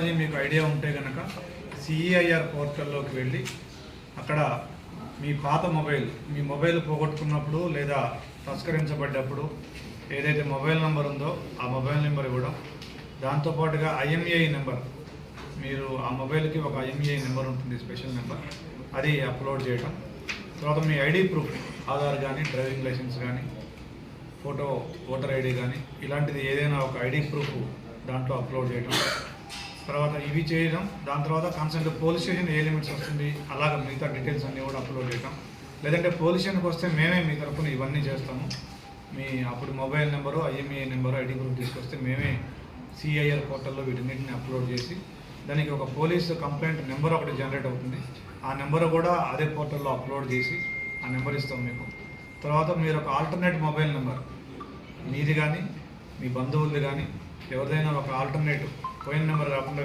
మీకు ఐడియా ఉంటే కనుక సిఈఐఆర్ పోర్టల్లోకి వెళ్ళి అక్కడ మీ పాత మీ మొబైల్ పోగొట్టుకున్నప్పుడు లేదా తస్కరించబడ్డప్పుడు ఏదైతే మొబైల్ నెంబర్ ఉందో ఆ మొబైల్ నెంబర్ ఇవ్వడం, దాంతోపాటుగా ఐఎంఈఐ నెంబర్, మీరు ఆ మొబైల్కి ఒక ఐఎంఈఐ నెంబర్ ఉంటుంది, స్పెషల్ నెంబర్, అది అప్లోడ్ చేయడం. తర్వాత మీ ఐడి ప్రూఫ్, ఆధార్ కానీ, డ్రైవింగ్ లైసెన్స్ కానీ, ఫోటో, ఓటర్ ఐడి కానీ, ఇలాంటిది ఏదైనా ఒక ఐడి ప్రూఫ్ దాంట్లో అప్లోడ్ చేయడం. తర్వాత ఇవి చేయడం. దాని తర్వాత కన్సర్న్ పోలీస్ స్టేషన్ ఏ లిమిట్స్ వస్తుంది, అలాగ మిగతా డీటెయిల్స్ అన్నీ కూడా అప్లోడ్ చేయడం. లేదంటే పోలీస్ స్టేషన్కి వస్తే మేమే మీ తరఫున ఇవన్నీ చేస్తాము. మీ అప్పుడు mobile number, IMEI number, ID proof తీసుకొస్తే మేమే సిఐఆర్ పోర్టల్లో వీటన్నిటిని అప్లోడ్ చేసి దానికి ఒక పోలీస్ కంప్లైంట్ నెంబర్ ఒకటి జనరేట్ అవుతుంది. ఆ నెంబర్ కూడా అదే పోర్టల్లో అప్లోడ్ చేసి ఆ నెంబర్ ఇస్తాం మీకు. తర్వాత మీరు ఒక ఆల్టర్నేట్ మొబైల్ నెంబర్, మీది కానీ మీ బంధువులది కానీ ఎవరిదైనా ఒక ఆల్టర్నేటివ్ పోయిన నెంబర్ కాకుండా